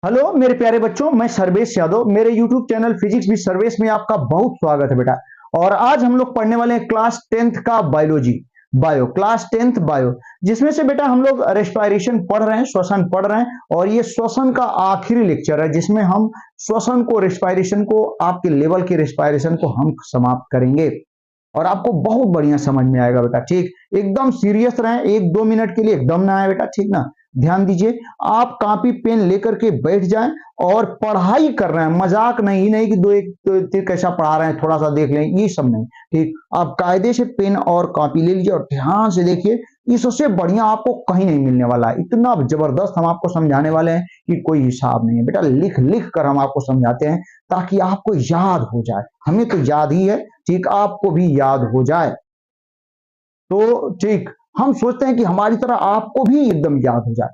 Hello मेरे प्यारे बच्चों, मैं सर्वेश यादव। मेरे YouTube चैनल फिजिक्स भी सर्वेश में आपका बहुत स्वागत है बेटा। और आज हम लोग पढ़ने वाले हैं क्लास 10th का बायोलॉजी, क्लास 10th बायो, जिसमें से बेटा हम लोग रेस्पिरेशन पढ़ रहे हैं, श्वसन पढ़ रहे हैं। और ये श्वसन का आखिरी लेक्चर है जिसमें हम श्वसन को, रेस्पिरेशन को, आपके लेवल की रेस्पिरेशन को हम समाप्त करेंगे और आपको बहुत बढ़िया समझ में आएगा बेटा। ठीक, एकदम सीरियस रहें, 1-2 मिनट के लिए एकदम ना आए बेटा, ठीक ना। ध्यान दीजिए, आप कॉपी पेन लेकर के बैठ जाएं और पढ़ाई कर रहे हैं, मजाक नहीं, नहीं कि दो एक तो कैसा पढ़ा रहे हैं थोड़ा सा देख लें, ये सब नहीं। ठीक, आप कायदे से पेन और कॉपी ले लीजिए और ध्यान से देखिए। इससे बढ़िया आपको कहीं नहीं मिलने वाला है। इतना जबरदस्त हम आपको समझाने वाले हैं कि कोई हिसाब नहीं है बेटा। लिख लिख कर हम आपको समझाते हैं ताकि आपको याद हो जाए। हमें तो याद ही है, ठीक, आपको भी याद हो जाए। तो ठीक, हम सोचते हैं कि हमारी तरह आपको भी एकदम याद हो जाए।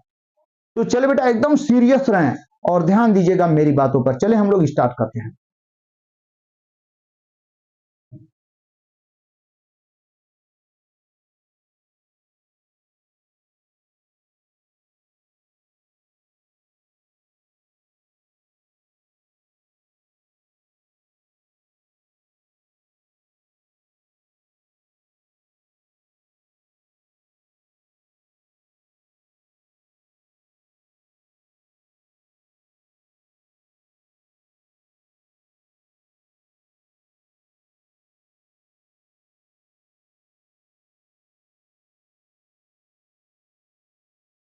तो चले बेटा, एकदम सीरियस रहें और ध्यान दीजिएगा मेरी बातों पर। चले हम लोग स्टार्ट करते हैं।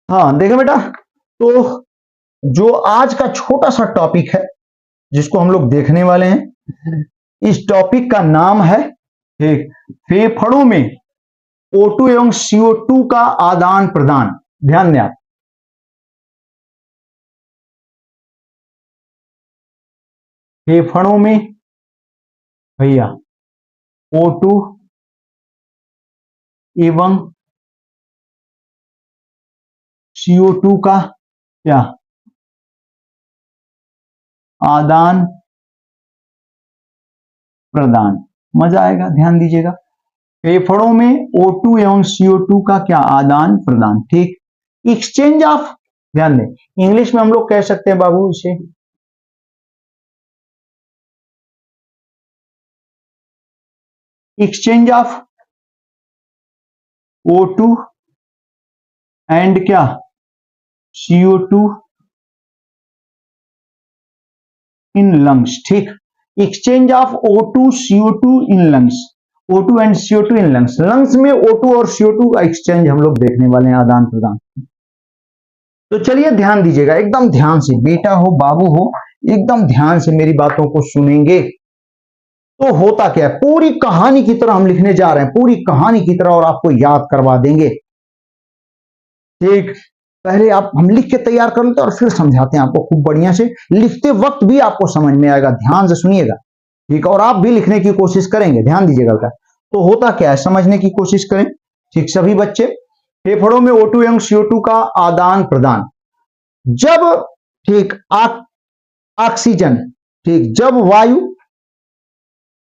हाँ देखो बेटा, तो जो आज का छोटा सा टॉपिक है जिसको हम लोग देखने वाले हैं, इस टॉपिक का नाम है ठीक, फेफड़ों में O2 एवं CO2 का आदान प्रदान। ध्यान दें आप, फेफड़ों में भैया O2 एवं CO2 का क्या आदान प्रदान। मजा आएगा, ध्यान दीजिएगा। फेफड़ों में O2 एवं CO2 का क्या आदान प्रदान। ठीक, एक्सचेंज ऑफ, ध्यान दें, इंग्लिश में हम लोग कह सकते हैं बाबू इसे एक्सचेंज ऑफ O2 एंड क्या CO2 इन लंग्स। ठीक, exchange of O2 CO2 in lungs, O2 and CO2 in lungs. Lungs में O2 और CO2 का एक्सचेंज हम लोग देखने वाले हैं, आदान प्रदान। तो चलिए ध्यान दीजिएगा, एकदम ध्यान से, बेटा हो बाबू हो, एकदम ध्यान से मेरी बातों को सुनेंगे। तो होता क्या है, पूरी कहानी की तरह हम लिखने जा रहे हैं, पूरी कहानी की तरह, और आपको याद करवा देंगे। ठीक, पहले आप हम लिख के तैयार कर लेते हैं और फिर समझाते हैं आपको खूब बढ़िया से। लिखते वक्त भी आपको समझ में आएगा, ध्यान से सुनिएगा। ठीक, और आप भी लिखने की कोशिश करेंगे, ध्यान दीजिएगा बेटा। तो होता क्या है, समझने की कोशिश करें। ठीक, सभी बच्चे, फेफड़ों में O2 एवं CO2 का आदान प्रदान। जब ठीक ऑक्सीजन, ठीक, जब वायु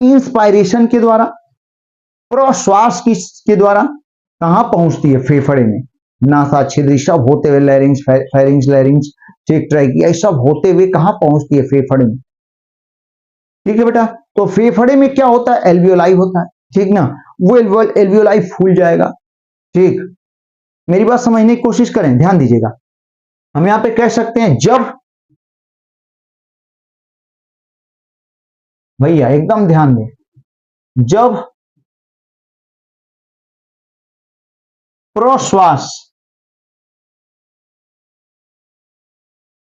इंस्पायरेशन के द्वारा, प्रश्वास के द्वारा कहां पहुंचती है, फेफड़े में, नासा छिद्र सब होते हुए, लैरिंग्स, फेरिंग्स, लैरिंग्स, ठीक, ट्रैकिया, सब होते हुए कहां पहुंचती है, फेफड़े में। ठीक है बेटा, तो फेफड़े में क्या होता है, एल्वियोलाई होता है, ठीक ना। वो एल्वियोलाई फूल जाएगा। ठीक, मेरी बात समझने की कोशिश करें, ध्यान दीजिएगा। हम यहां पे कह सकते हैं जब, भैया एकदम ध्यान दें, जब प्रश्वास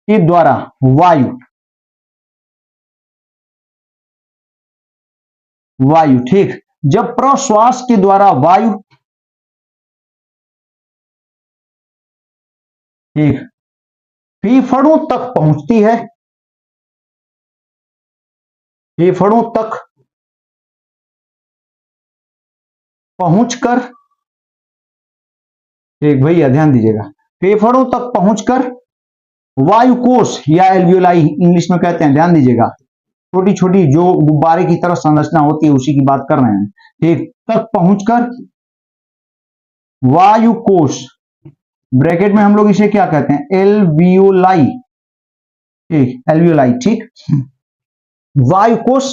के द्वारा वायु वायु ठीक, जब प्रश्वास के द्वारा वायु ठीक फेफड़ों तक पहुंचती है, फेफड़ों तक पहुंचकर, ठीक भैया ध्यान दीजिएगा, फेफड़ों तक पहुंचकर वायुकोश या एल्वियोलाई इंग्लिश में कहते हैं, ध्यान दीजिएगा। छोटी छोटी जो गुब्बारे की तरह संरचना होती है उसी की बात कर रहे हैं। ठीक, तक पहुंचकर वायुकोश, ब्रैकेट में हम लोग इसे क्या कहते हैं, एल्वियोलाई, ठीक, एल्वियोलाई, ठीक। वायु कोश,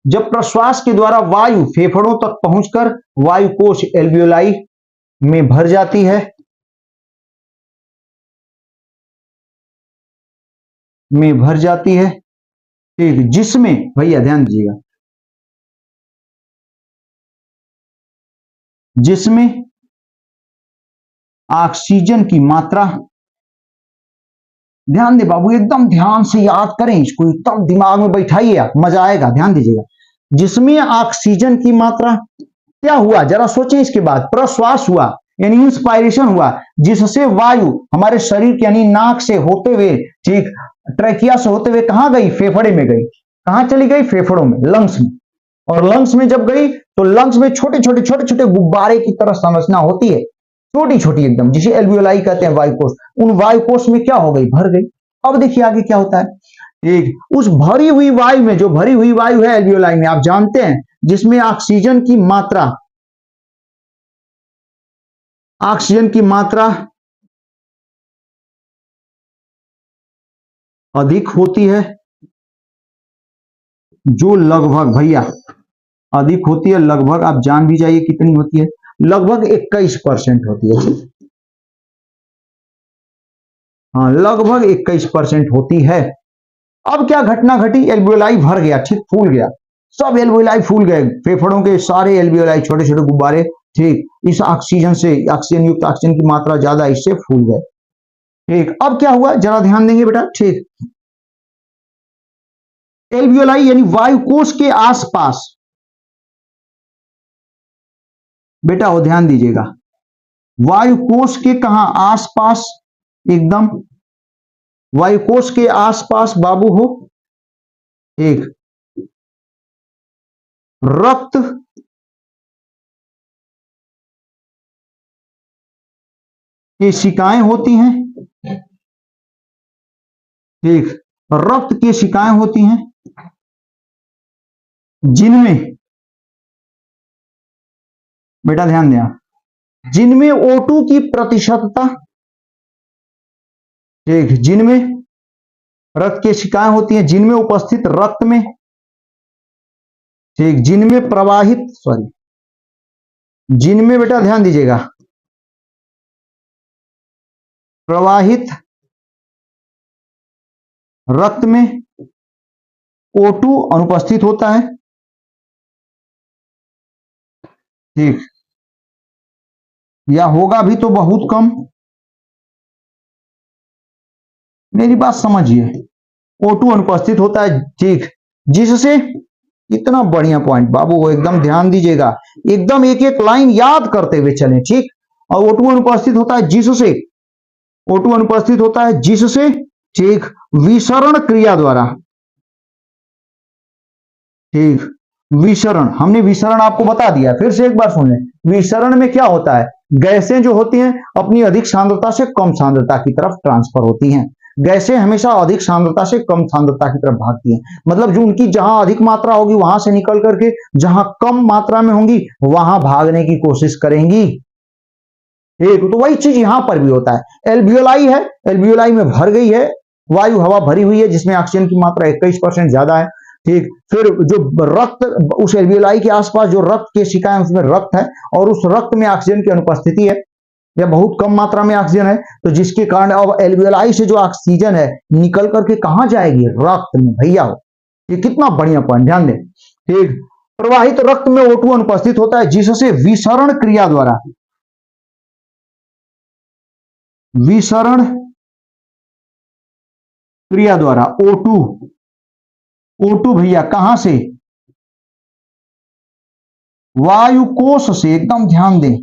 जब प्रश्वास के द्वारा वायु फेफड़ों तक पहुंचकर वायु कोश एल्वियोलाई में भर जाती है, में भर जाती है, ठीक, जिसमें भैया ध्यान दीजिएगा, जिसमें ऑक्सीजन की मात्रा, ध्यान दे बाबू, एकदम ध्यान से याद करें इसको, एकदम दिमाग में बैठाइए, आप मजा आएगा, ध्यान दीजिएगा। जिसमें ऑक्सीजन की मात्रा, क्या हुआ जरा सोचें, इसके बाद प्रश्वास हुआ यानी इंस्पायरेशन हुआ, जिससे वायु हमारे शरीर के यानी नाक से होते हुए, ठीक, ट्रैकिया से होते हुए कहां गई, फेफड़े में गई, कहां चली गई, फेफड़ों में, लंग्स में। और लंग्स में जब गई तो लंग्स में छोटे छोटे गुब्बारे की तरह संरचना होती है, छोटी छोटी एकदम, जिसे एल्वियोलाई कहते हैं, वायुकोश। उन वायुकोश में क्या हो गई, भर गई। अब देखिए आगे क्या होता है, ठीक, उस भरी हुई वायु में, जो भरी हुई वायु है एल्वियोलाई में, आप जानते हैं, जिसमें ऑक्सीजन की मात्रा, ऑक्सीजन की मात्रा अधिक होती है, जो लगभग भैया अधिक होती है, लगभग आप जान भी जाइए कितनी होती है, लगभग 21% होती है। हाँ, लगभग 21% होती है। अब क्या घटना घटी, एल्वियोलाई भर गया, ठीक, फूल गया, सब एल्वियोलाई फूल गए, फेफड़ों के सारे एल्वियोलाई, छोटे छोटे गुब्बारे, ठीक, इस ऑक्सीजन से, ऑक्सीजन युक्त, ऑक्सीजन की मात्रा ज्यादा, इससे फूल गए, ठीक। अब क्या हुआ जरा ध्यान देंगे बेटा, ठीक, एल्वियोलाई यानी वायुकोश के आसपास, बेटा वो ध्यान दीजिएगा, वायुकोश के कहां, आसपास, एकदम वायुकोश के आसपास बाबू हो, एक रक्त केशिकाएं होती हैं, ठीक, रक्त केशिकाएं होती हैं, जिनमें बेटा ध्यान दें, जिनमें O2 की प्रतिशतता, ठीक, जिनमें रक्त केशिकाएं होती हैं, जिनमें उपस्थित रक्त में, ठीक, जिनमें प्रवाहित, सॉरी, जिनमें बेटा ध्यान दीजिएगा, प्रवाहित रक्त में O2 अनुपस्थित होता है, ठीक, या होगा भी तो बहुत कम, मेरी बात समझिए, O2 अनुपस्थित होता है, ठीक, जिससे, इतना बढ़िया पॉइंट बाबू, वो एकदम ध्यान दीजिएगा, एकदम एक एक लाइन याद करते हुए चलें, ठीक। और O2 अनुपस्थित होता है जिससे, O2 अनुपस्थित होता है जिससे, ठीक, विसरण क्रिया द्वारा, ठीक, विसरण, हमने विसरण आपको बता दिया, फिर से एक बार सुन लें। विसरण में क्या होता है, गैसें जो होती हैं अपनी अधिक सांद्रता से कम सांद्रता की तरफ ट्रांसफर होती हैं, गैसें हमेशा अधिक सांद्रता से कम सांद्रता की तरफ भागती हैं, मतलब जो उनकी जहां अधिक मात्रा होगी वहां से निकल करके जहां कम मात्रा में होंगी वहां भागने की कोशिश करेंगी, एक तो वही चीज यहां पर भी होता है। एल्वियोलाई है, एल्वियोलाई में भर गई है वायु, हवा भरी हुई है, जिसमें ऑक्सीजन की मात्रा 21% ज्यादा है, ठीक। फिर जो रक्त, उस एल्वियोलाई के आसपास जो रक्त केशिकाएं, उसमें रक्त है, और उस रक्त में ऑक्सीजन की अनुपस्थिति है, या बहुत कम मात्रा में ऑक्सीजन है, तो जिसके कारण अब एल्वियोलाई से जो ऑक्सीजन है निकल करके कहां जाएगी, रक्त में, भैया हो, ये कितना बढ़िया पॉइंट, ध्यान दें, ठीक। प्रवाहित रक्त में O2 अनुपस्थित होता है, जिससे विसरण क्रिया द्वारा, विसरण क्रिया द्वारा O2 भैया कहां से, वायुकोश से, एकदम ध्यान दें,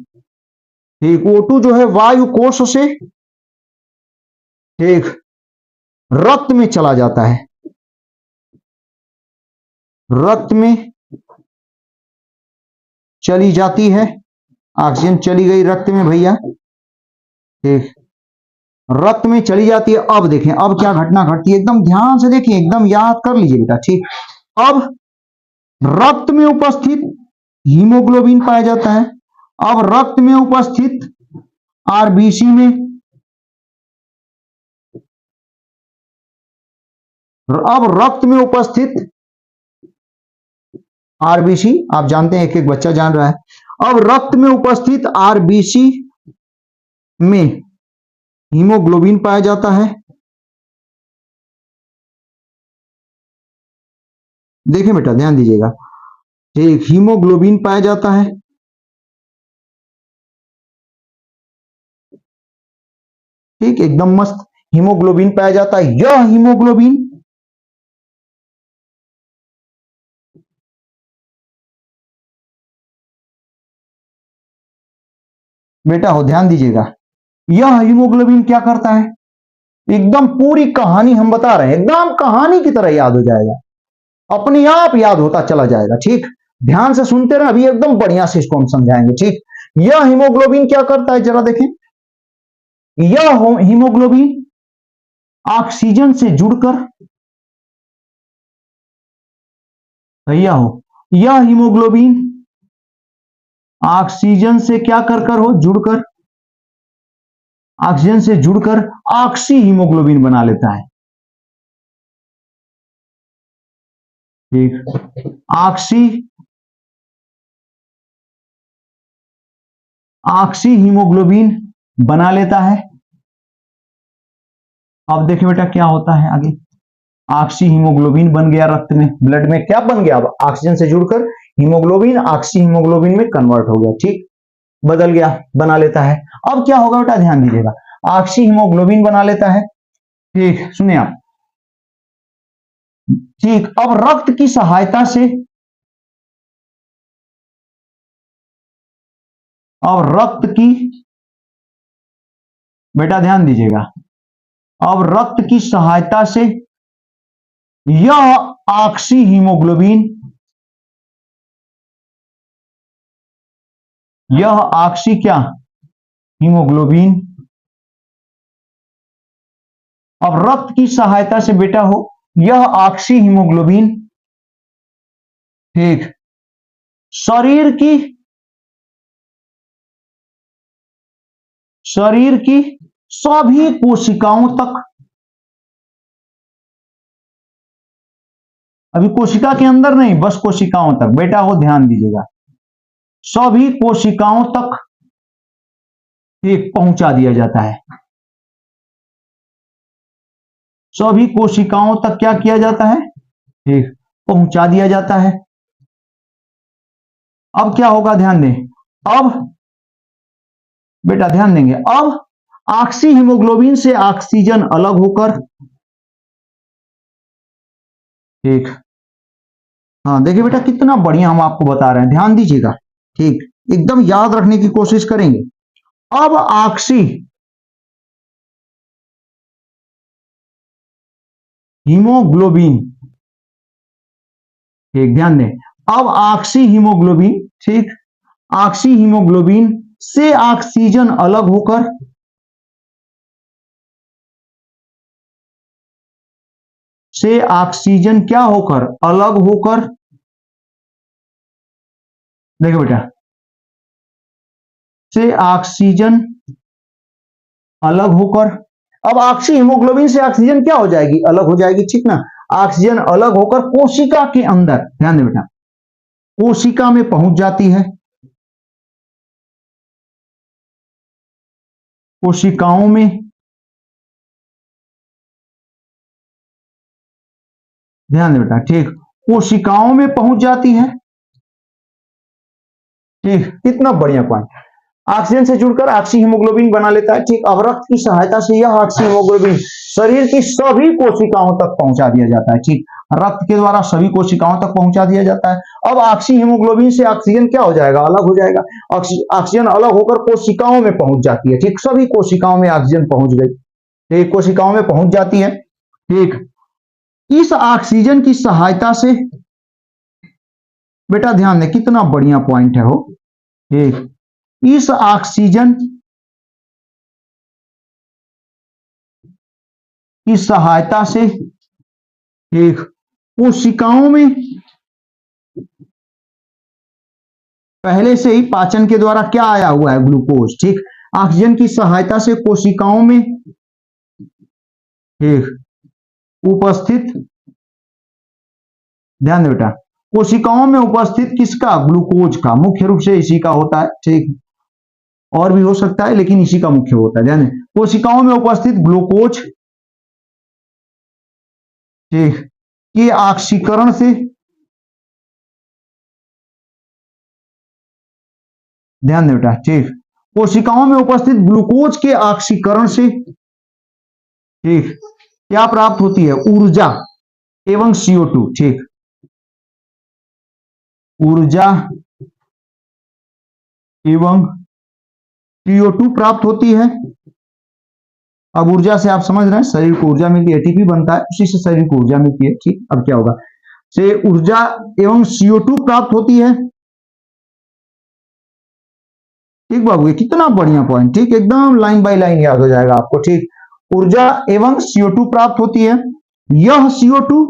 ठीक, O2 जो है वायुकोश से, ठीक, रक्त में चला जाता है, रक्त में चली जाती है, ऑक्सीजन चली गई रक्त में भैया, ठीक, रक्त में चली जाती है। अब देखें अब क्या घटना घटती है, एकदम ध्यान से देखिए, एकदम याद कर लीजिए बेटा, ठीक। अब रक्त में उपस्थित हीमोग्लोबिन पाया जाता है, अब रक्त में उपस्थित आरबीसी में, अब रक्त में उपस्थित आरबीसी, आप जानते हैं एक एक बच्चा जान रहा है। अब रक्त में उपस्थित आरबीसी में हीमोग्लोबिन पाया जाता है। देखें बेटा, ध्यान दीजिएगा, ठीक, हीमोग्लोबिन पाया जाता है। ठीक, एकदम मस्त, हीमोग्लोबिन पाया जाता है। यह हीमोग्लोबिन बेटा हो, ध्यान दीजिएगा, यह हीमोग्लोबिन क्या करता है, एकदम पूरी कहानी हम बता रहे हैं, एकदम कहानी की तरह याद हो जाएगा, अपने आप याद होता चला जाएगा। ठीक, ध्यान से सुनते रहे, अभी एकदम बढ़िया से इसको हम समझाएंगे। ठीक, यह हीमोग्लोबिन क्या करता है, जरा देखें, यह हीमोग्लोबिन ऑक्सीजन से जुड़कर, भैया हो, यह हीमोग्लोबिन ऑक्सीजन से क्या कर कर हो, जुड़कर, ऑक्सीजन से जुड़कर ऑक्सी हीमोग्लोबिन बना लेता है। ठीक, ऑक्सी हीमोग्लोबिन बना लेता है। अब देखिए बेटा क्या होता है आगे, ऑक्सी हीमोग्लोबिन बन गया रक्त में, ब्लड में क्या बन गया, अब ऑक्सीजन से जुड़कर हीमोग्लोबिन ऑक्सी हीमोग्लोबिन में कन्वर्ट हो गया। ठीक, बदल गया, बना लेता है। अब क्या होगा बेटा, ध्यान दीजिएगा, ऑक्सी हीमोग्लोबिन बना लेता है। ठीक, सुनिए आप, ठीक, अब रक्त की सहायता से, अब रक्त की, बेटा ध्यान दीजिएगा, अब रक्त की सहायता से यह ऑक्सी हीमोग्लोबिन, यह ऑक्सी क्या, हीमोग्लोबिन, अब रक्त की सहायता से बेटा हो, यह ऑक्सी हीमोग्लोबिन, ठीक, शरीर की सभी कोशिकाओं तक, अभी कोशिका के अंदर नहीं, बस कोशिकाओं तक, बेटा हो ध्यान दीजिएगा, सभी कोशिकाओं तक ठीक पहुंचा दिया जाता है। सभी कोशिकाओं तक क्या किया जाता है, ठीक, पहुंचा दिया जाता है। अब क्या होगा, ध्यान दें, अब बेटा ध्यान देंगे, अब ऑक्सी हीमोग्लोबिन से ऑक्सीजन अलग होकर, ठीक, हाँ देखिए बेटा कितना बढ़िया हम आपको बता रहे हैं, ध्यान दीजिएगा, ठीक, एकदम याद रखने की कोशिश करेंगे। अब ऑक्सी हीमोग्लोबिन, ठीक, ध्यान दें, अब ऑक्सी हीमोग्लोबिन, ठीक, ऑक्सी हीमोग्लोबिन से ऑक्सीजन अलग होकर, से ऑक्सीजन क्या होकर, अलग होकर, देखो बेटा, से ऑक्सीजन अलग होकर, अब ऑक्सी हीमोग्लोबिन से ऑक्सीजन क्या हो जाएगी, अलग हो जाएगी, ठीक ना, ऑक्सीजन अलग होकर कोशिका के अंदर, ध्यान दे बेटा, कोशिका में पहुंच जाती है, कोशिकाओं में, ध्यान दे बेटा, ठीक, कोशिकाओं में पहुंच जाती है। ठीक, कितना बढ़िया पॉइंट, ऑक्सीजन से जुड़कर ऑक्सी हीमोग्लोबिन बना लेता है। ठीक, अब रक्त की सहायता से यह ऑक्सी हीमोग्लोबिन शरीर की सभी कोशिकाओं तक पहुंचा दिया जाता है। ठीक, रक्त के द्वारा सभी कोशिकाओं तक पहुंचा दिया जाता है। अब ऑक्सी हीमोग्लोबिन से ऑक्सीजन क्या हो जाएगा, अलग हो जाएगा, ऑक्सीजन अलग होकर कोशिकाओं में पहुंच जाती है। ठीक, सभी कोशिकाओं में ऑक्सीजन पहुंच गई, ठीक, कोशिकाओं में पहुंच जाती है। ठीक, इस ऑक्सीजन की सहायता से, बेटा ध्यान दें कितना बढ़िया पॉइंट है हो, ठीक, इस ऑक्सीजन की सहायता से, ठीक, कोशिकाओं में पहले से ही पाचन के द्वारा क्या आया हुआ है, ग्लूकोज। ठीक, ऑक्सीजन की सहायता से कोशिकाओं में, ठीक, उपस्थित ध्यान दे बेटा, कोशिकाओं में उपस्थित किसका, ग्लूकोज का, मुख्य रूप से इसी का होता है, ठीक, और भी हो सकता है लेकिन इसी का मुख्य होता है। ध्यान दें, कोशिकाओं में उपस्थित ग्लूकोज, ठीक, के ऑक्सीकरण से, ध्यान दें बेटा, ठीक, कोशिकाओं में उपस्थित ग्लूकोज के ऑक्सीकरण से, ठीक, क्या प्राप्त होती है, ऊर्जा एवं CO2, ठीक, ऊर्जा एवं CO2 प्राप्त होती है। अब ऊर्जा से आप समझ रहे हैं, शरीर को ऊर्जा मिलती है, ATP बनता है, उसी से शरीर को ऊर्जा मिलती है, ठीक। अब क्या होगा, से ऊर्जा एवं CO2 प्राप्त होती है, ठीक बाबू, ये कितना बढ़िया पॉइंट, ठीक, एकदम लाइन बाय लाइन याद हो जाएगा आपको, ठीक। ऊर्जा एवं CO2 प्राप्त होती है। यह CO2,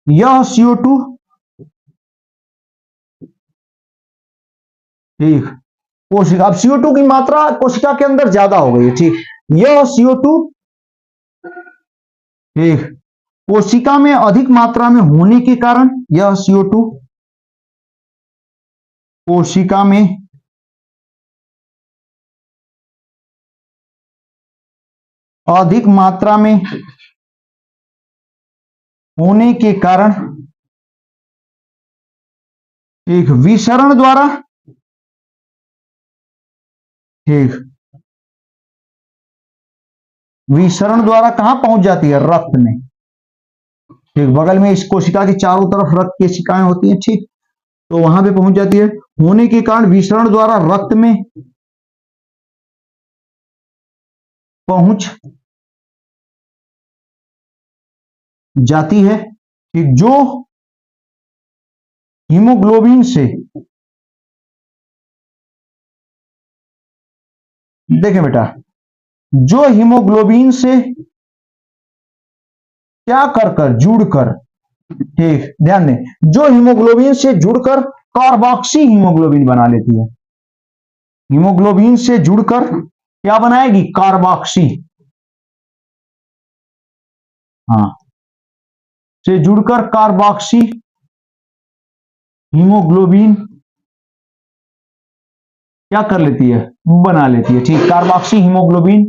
यह CO2, ठीक, कोशिका, अब CO2 की मात्रा कोशिका के अंदर ज्यादा हो गई है, ठीक, यह CO2, ठीक, कोशिका में अधिक मात्रा में होने के कारण, यह CO2 कोशिका में अधिक मात्रा में होने के कारण, ठीक, विसरण द्वारा, ठीक, विसरण द्वारा कहां पहुंच जाती है, रक्त में, ठीक, बगल में इस कोशिका की चारों तरफ रक्त कोशिकाएं होती हैं, ठीक, तो वहां पे पहुंच जाती है, होने के कारण विसरण द्वारा रक्त में पहुंच जाती है, ठीक, जो हीमोग्लोबिन से, देखें बेटा, जो हीमोग्लोबिन से क्या कर जुड़कर, ठीक, ध्यान दें, जो हीमोग्लोबिन से जुड़कर कार्बोक्सी हीमोग्लोबिन बना लेती है, हीमोग्लोबिन से जुड़कर क्या बनाएगी, कार्बोक्सी, हाँ, से जुड़कर कार्बोक्सी हीमोग्लोबिन क्या कर लेती है, बना लेती है, ठीक, कार्बोक्सी हीमोग्लोबिन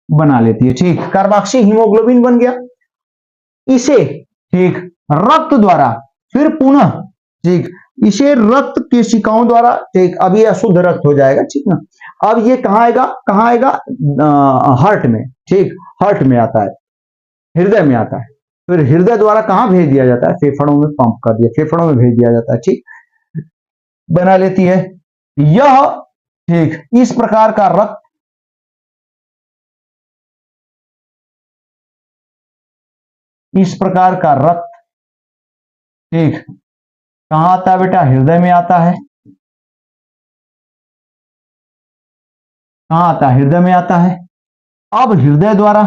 बना लेती है, ठीक, कार्बोक्सी हीमोग्लोबिन बन गया। इसे, ठीक, रक्त द्वारा फिर पुनः, ठीक, इसे रक्त केशिकाओं द्वारा, ठीक, अब ये अशुद्ध रक्त हो जाएगा, ठीक ना, अब ये कहां आएगा, कहां आएगा, हार्ट में, ठीक, हार्ट में आता है, हृदय में आता है, फिर हृदय द्वारा कहां भेज दिया जाता है, फेफड़ों में पंप कर दिया, फेफड़ों में भेज दिया जाता है, ठीक, बना लेती है। यह, ठीक, इस प्रकार का रक्त, इस प्रकार का रक्त, ठीक, कहां आता है बेटा, हृदय में आता है, कहां आता है, हृदय में आता है। अब हृदय द्वारा,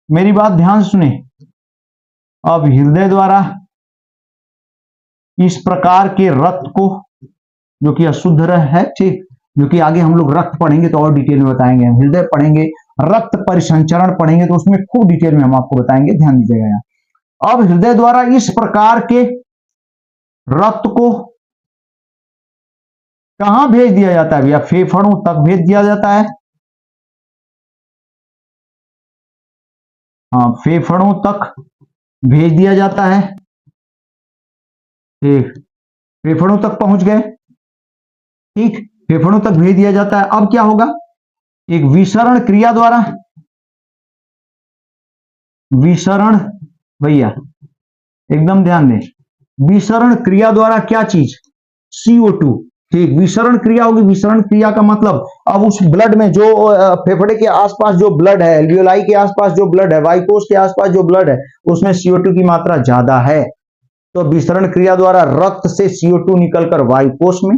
मेरी बात ध्यान से सुने, अब हृदय द्वारा इस प्रकार के रक्त को, जो कि अशुद्ध है, ठीक, जो कि आगे हम लोग रक्त पढ़ेंगे तो और डिटेल में बताएंगे, हम हृदय पढ़ेंगे, रक्त परिसंचरण पढ़ेंगे तो उसमें खूब डिटेल में हम आपको बताएंगे, ध्यान दीजिएगा यहाँ। अब हृदय द्वारा इस प्रकार के रक्त को कहां भेज दिया जाता है भैया, फेफड़ों तक भेज दिया जाता है, हाँ, फेफड़ों तक भेज दिया जाता है, ठीक, फेफड़ों तक पहुंच गए, ठीक, फेफड़ों तक भेज दिया जाता है। अब क्या होगा, एक विसरण क्रिया द्वारा, विसरण, भैया एकदम ध्यान दें, विसरण क्रिया द्वारा क्या चीज, CO2, ठीक, विसरण क्रिया होगी, विसरण क्रिया का मतलब अब उस ब्लड में जो फेफड़े के आसपास जो ब्लड है, एल्वियोलाई के आसपास जो ब्लड है, वाइकोस के आसपास जो ब्लड है, उसमें CO2 की मात्रा ज्यादा है, तो विसरण क्रिया द्वारा रक्त से CO2 निकलकर वायुकोश में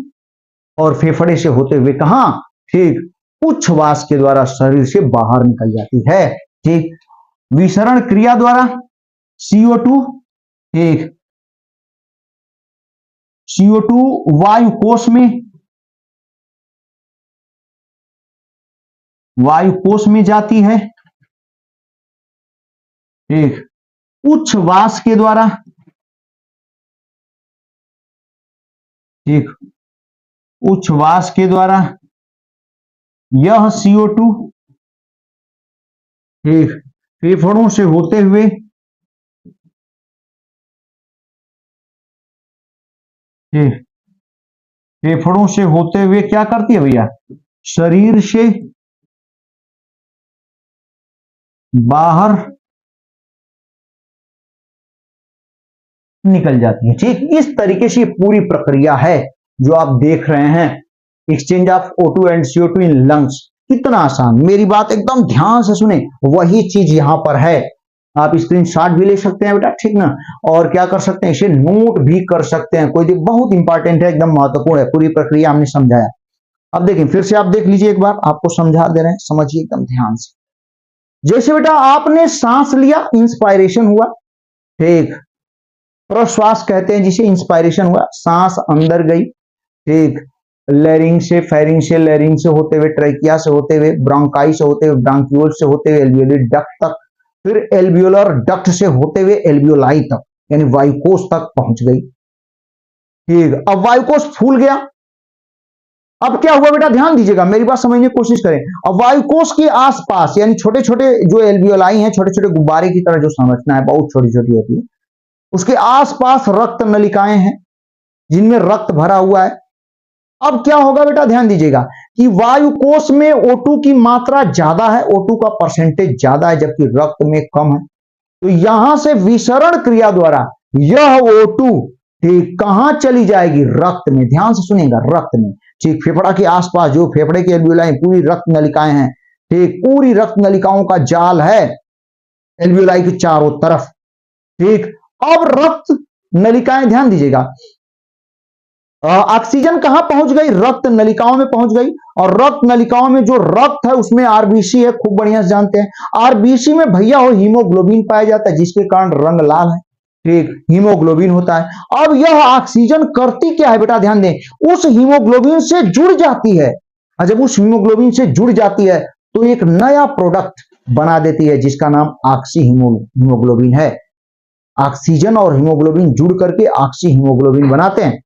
और फेफड़े से होते हुए कहां, ठीक, उच्छ्वास के द्वारा शरीर से बाहर निकल जाती है, ठीक, विसरण क्रिया द्वारा CO2, ठीक, CO2 वायुकोश में वायु कोश में जाती है, ठीक, उच्छ्वास के द्वारा, ठीक, उच्छ्वास के द्वारा यह CO2, ठीक, फेफड़ों से होते हुए, ठीक, फेफड़ों से होते हुए क्या करती है भैया, शरीर से बाहर निकल जाती है। ठीक, इस तरीके से पूरी प्रक्रिया है जो आप देख रहे हैं, exchange of O2 and CO2 in lungs. कितना आसान, मेरी बात एकदम ध्यान से सुने, वही चीज यहां पर है। आप स्क्रीनशॉट भी ले सकते हैं बेटा, ठीक ना, और क्या कर सकते हैं, इसे नोट भी कर सकते हैं, कोई बहुत इंपॉर्टेंट है, एकदम महत्वपूर्ण है, पूरी प्रक्रिया हमने समझाया। अब देखिए, फिर से आप देख लीजिए एक बार, आपको समझा दे रहे हैं, समझिए एकदम ध्यान से। जैसे बेटा आपने सांस लिया, इंस्पायरेशन हुआ, ठीक, प्रश्वास कहते हैं जिसे, इंस्पायरेशन हुआ, सांस अंदर गई, ठीक, लेरिंग से लेरिंग से होते हुए, ट्रैकिया से होते हुए, ब्रोंकाई से होते हुए, ब्रांक्यूल से होते हुए एल्वियोलर डक्ट तक, फिर एल्वियोलर डक्ट से होते हुए एल्वियोलाई तक, यानी वायुकोश तक पहुंच गई। ठीक, अब वायुकोश फूल गया। अब क्या हुआ बेटा, ध्यान दीजिएगा, मेरी बात समझने की कोशिश करें। अब वायुकोश के आसपास, यानी छोटे छोटे जो एल्वियोलाई हैं, छोटे छोटे गुब्बारे की तरह जो संरचना है, बहुत छोटी छोटी होती है, उसके आसपास रक्त नलिकाएं हैं जिनमें रक्त भरा हुआ है। अब क्या होगा बेटा, ध्यान दीजिएगा कि वायुकोश में O2 की मात्रा ज्यादा है, O2 का परसेंटेज ज्यादा है, जबकि रक्त में कम है। तो यहां से विसरण क्रिया द्वारा यह O2 ठीक कहां चली जाएगी, रक्त में। ध्यान से सुनिएगा, रक्त में। ठीक, फेफड़ा के आसपास जो फेफड़े के एल्वियोलाई पूरी रक्त नलिकाएं हैं, ठीक, पूरी रक्त नलिकाओं का जाल है एल्वियोलाई के चारों तरफ। ठीक, अब रक्त नलिकाएं, ध्यान दीजिएगा, ऑक्सीजन कहां पहुंच गई, रक्त नलिकाओं में पहुंच गई, और रक्त नलिकाओं में जो रक्त है उसमें आरबीसी है, खूब बढ़िया से जानते हैं। आरबीसी में भैया हो हीमोग्लोबिन पाया जाता है, जिसके कारण रंग लाल है, ठीक, हीमोग्लोबिन होता है। अब यह ऑक्सीजन करती क्या है बेटा, ध्यान दें, उस हीमोग्लोबिन से जुड़ जाती है, और जब उस हीमोग्लोबिन से जुड़ जाती है तो एक नया प्रोडक्ट बना देती है जिसका नाम ऑक्सी हीमोग्लोबिन है। ऑक्सीजन और हीमोग्लोबिन जुड़ करके ऑक्सी हीमोग्लोबिन बनाते हैं।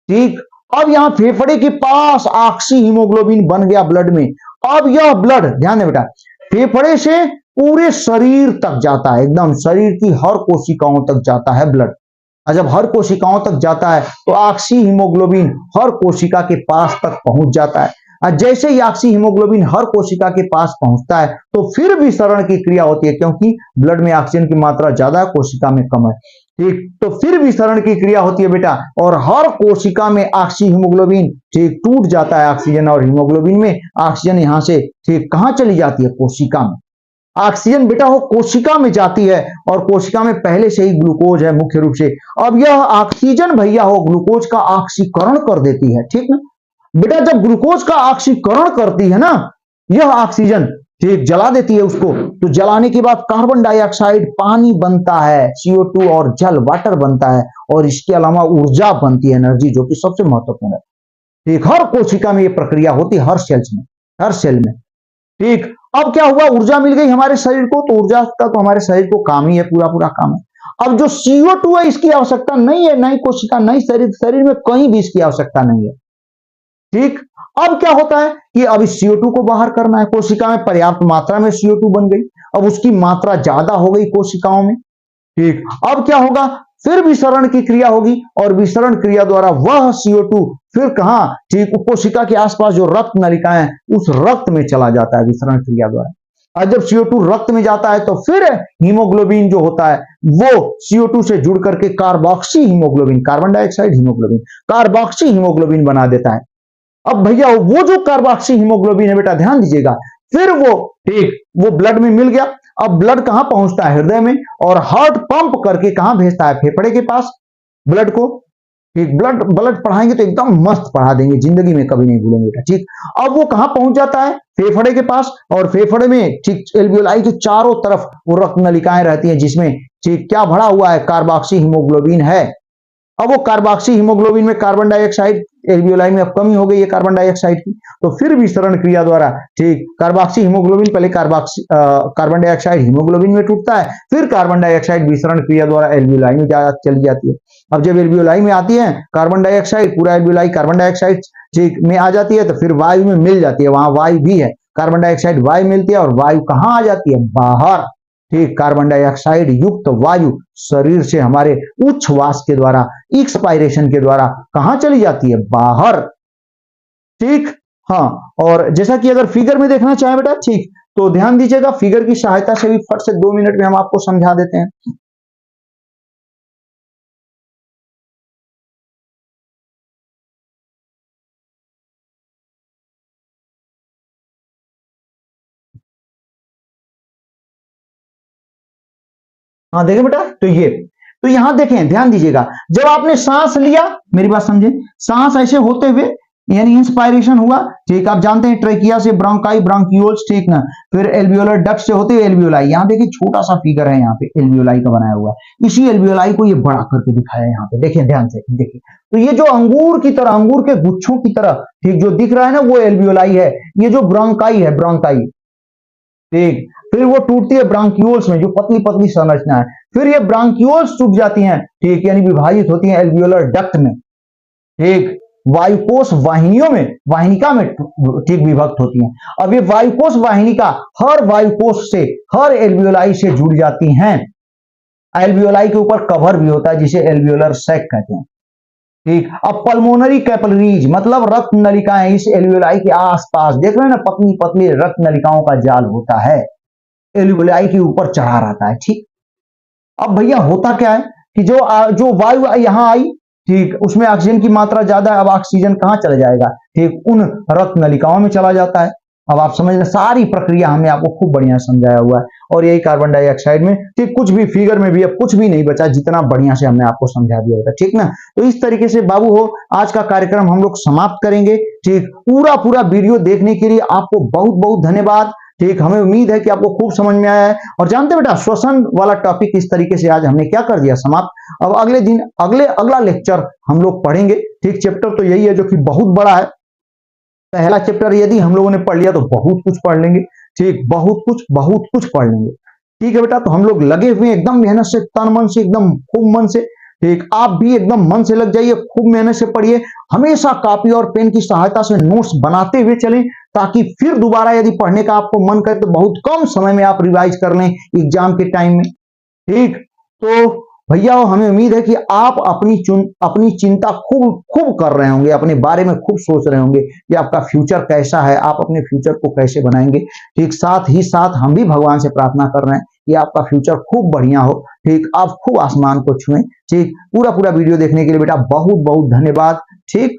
ठीक, अब यहां फेफड़े के पास ऑक्सी हीमोग्लोबिन बन गया ब्लड में। अब यह ब्लड, ध्यान दें बेटा, फेफड़े से पूरे शरीर तक जाता है, एकदम शरीर की हर कोशिकाओं तक जाता है ब्लड। और जब हर कोशिकाओं तक जाता है तो ऑक्सी हीमोग्लोबिन हर कोशिका के पास तक पहुंच जाता है। और जैसे ही ऑक्सी हीमोग्लोबिन हर कोशिका के पास पहुंचता है तो फिर विसरण की क्रिया होती है, क्योंकि ब्लड में ऑक्सीजन की मात्रा ज्यादा है, कोशिका में कम है। ठीक, तो फिर विसरण की क्रिया होती है बेटा, और हर कोशिका में ऑक्सी हीमोग्लोबिन ठीक टूट जाता है ऑक्सीजन और हीमोग्लोबिन में। ऑक्सीजन यहां से ठीक कहां चली जाती है, कोशिका में। ऑक्सीजन बेटा हो कोशिका में जाती है, और कोशिका में पहले से ही ग्लूकोज है मुख्य रूप से। अब यह ऑक्सीजन भैया हो ग्लूकोज का ऑक्सीकरण कर देती है, ठीक ना बेटा। जब ग्लूकोज का ऑक्सीकरण करती है ना यह ऑक्सीजन, ठीक, जला देती है उसको, तो जलाने के बाद कार्बन डाइऑक्साइड, पानी बनता है, CO2 और जल, वाटर बनता है, और इसके अलावा ऊर्जा बनती है, एनर्जी, जो कि सबसे महत्वपूर्ण है। ठीक, हर कोशिका में यह प्रक्रिया होती है, हर सेल्स में, हर सेल में। ठीक, अब क्या हुआ, ऊर्जा मिल गई हमारे शरीर को, तो ऊर्जा का तो हमारे शरीर को काम ही है, पूरा पूरा काम है। अब जो CO2 है इसकी आवश्यकता नहीं है, नई कोशिका, नई शरीर में कहीं भी इसकी आवश्यकता नहीं है। ठीक, अब क्या होता है कि अब इस CO2 को बाहर करना है, कोशिका में पर्याप्त मात्रा में CO2 बन गई, अब उसकी मात्रा ज्यादा हो गई कोशिकाओं में। ठीक, अब क्या होगा, फिर विसरण की क्रिया होगी, और विसरण क्रिया द्वारा वह CO2 फिर कहां, ठीक, कोशिका के आसपास जो रक्त नलिकाएं हैं उस रक्त में चला जाता है विसरण क्रिया द्वारा। और जब CO2 रक्त में जाता है तो फिर हीमोग्लोबिन जो होता है वो CO2 से जुड़ करके carboxy haemoglobin, carbon dioxide haemoglobin, carboxy haemoglobin बना देता है। अब भैया वो जो कार्बोक्सी हीमोग्लोबिन है बेटा, ध्यान दीजिएगा, फिर वो ठीक वो ब्लड में मिल गया। अब ब्लड कहां पहुंचता है, हृदय में, और हार्ट पंप करके कहां भेजता है, फेफड़े के पास ब्लड को। ठीक, ब्लड पढ़ाएंगे तो एकदम मस्त पढ़ा देंगे, जिंदगी में कभी नहीं भूलेंगे बेटा। ठीक, अब वो कहां पहुंच जाता है, फेफड़े के पास, और फेफड़े में ठीक एल्वियोलाई के चारों तरफ वो रक्त नलिकाएं रहती हैं, जिसमें ठीक क्या भरा हुआ है, कार्बोक्सी हीमोग्लोबिन है। अब वो कार्बोक्सी हीमोग्लोबिन में कार्बन डाइऑक्साइड एल्वियोलाई में अब कमी हो गई है कार्बन डाइऑक्साइड की, तो फिर विसरण क्रिया द्वारा, ठीक, कार्बोक्सी हीमोग्लोबिन, पहले कार्बन डाइऑक्साइड हीमोग्लोबिन में टूटता है, फिर कार्बन डाइऑक्साइड विसरण क्रिया द्वारा एल्वियोलाई में चली जाती है। अब जब एल्वियोलाई में आती है कार्बन डाइऑक्साइड, पूरा एल्वियोलाई कार्बन डाइऑक्साइड, ठीक, में आ जाती है, तो फिर वायु में मिल जाती है, वहां वायु भी है, कार्बन डाइऑक्साइड वायु मिलती है, और वायु कहां आ जाती है, बाहर, ठीक, कार्बन डाइऑक्साइड युक्त वायु शरीर से हमारे उच्छ्वास के द्वारा, एक्सपायरेशन के द्वारा कहां चली जाती है, बाहर, ठीक। हाँ, और जैसा कि अगर फिगर में देखना चाहे बेटा, ठीक, तो ध्यान दीजिएगा, फिगर की सहायता से भी फट से 2 मिनट में हम आपको समझा देते हैं। हाँ देखें बेटा, तो यहां देखें, ध्यान दीजिएगा, जब आपने सांस लिया, मेरी बात समझे, सांस ऐसे होते हुए यानी इंस्पायरेशन हुआ, ठीक, आप जानते हैं ट्रेकिया से ब्रोंकाई, ब्रोंकियोल्स, ठीक ना, फिर एल्वियोलर डक्ट से होते हुए एल्वियोलाई, यहां देखिए छोटा सा फिगर है यहाँ पे एल्वियोलाई का बनाया हुआ है, इसी एल्वियोलाई को ये बड़ा करके दिखाया है यहाँ पे, देखिए ध्यान से देखिए, तो ये जो अंगूर की तरह, अंगूर के गुच्छों की तरह, ठीक, जो दिख रहा है ना, वो एल्वियोलाई है। ये जो ब्रोंकाई है, ब्रोंकाई, ठीक, फिर वो टूटती है ब्रांकियोल्स में, जो पतली पतली संरचना है, फिर ये ब्रांकियोल्स टूट जाती हैं, ठीक, यानी विभाजित होती हैं एल्वियोलर डक्ट में, ठीक, वायुकोश वाहिनियों में, वाहिनिका में, ठीक, विभक्त होती हैं। अब ये वायुकोश वाहिनिका हर वायुकोश से, हर एल्वियोलाई से जुड़ जाती हैं। एल्वियोलाई के ऊपर कवर भी होता है, जिसे एल्वियोलर सैक कहते हैं, ठीक। अब पल्मोनरी कैपिलरीज मतलब रक्त नलिकाएं इस एल्वियोलाई के आसपास, देख रहे हैं ना, पतली पतली रक्त नलिकाओं का जाल होता है, एल्वियोलाई के ऊपर चढ़ा रहता है, ठीक। अब भैया होता क्या है कि जो वायु यहां आई, ठीक, उसमें ऑक्सीजन की मात्रा ज्यादा है, अब ऑक्सीजन कहां चला जाएगा, ठीक, उन रक्त नलिकाओं में चला जाता है। अब आप समझ लें, सारी प्रक्रिया हमने आपको खूब बढ़िया समझाया हुआ है, और यही कार्बन डाइऑक्साइड में, ठीक, कुछ भी फिगर में भी अब कुछ भी नहीं बचा, जितना बढ़िया से हमने आपको समझा दिया होता, ठीक ना। तो इस तरीके से बाबू हो, आज का कार्यक्रम हम लोग समाप्त करेंगे, ठीक। पूरा वीडियो देखने के लिए आपको बहुत बहुत धन्यवाद, ठीक। हमें उम्मीद है कि आपको खूब समझ में आया है, और जानते बेटा, श्वसन वाला टॉपिक इस तरीके से आज हमने क्या कर दिया, समाप्त। अब अगले दिन अगला लेक्चर हम लोग पढ़ेंगे, ठीक। चैप्टर तो यही है जो कि बहुत बड़ा है, पहला चैप्टर यदि हम लोगों ने पढ़ लिया तो बहुत कुछ पढ़ लेंगे, ठीक, बहुत कुछ पढ़ लेंगे, ठीक है बेटा। तो हम लोग लगे हुए एकदम मेहनत से, तन मन से, एकदम खूब मन से, ठीक। आप भी एकदम मन से लग जाइए, खूब मेहनत से पढ़िए, हमेशा कॉपी और पेन की सहायता से नोट्स बनाते हुए चलें, ताकि फिर दोबारा यदि पढ़ने का आपको मन करे तो बहुत कम समय में आप रिवाइज कर लें एग्जाम के टाइम में, ठीक। तो भैया हमें उम्मीद है कि आप अपनी चिंता खूब कर रहे होंगे, अपने बारे में खूब सोच रहे होंगे कि आपका फ्यूचर कैसा है, आप अपने फ्यूचर को कैसे बनाएंगे, ठीक। साथ ही साथ हम भी भगवान से प्रार्थना कर रहे हैं कि आपका फ्यूचर खूब बढ़िया हो, ठीक, आप खूब आसमान को छुएं, ठीक। पूरा वीडियो देखने के लिए बेटा बहुत बहुत धन्यवाद, ठीक।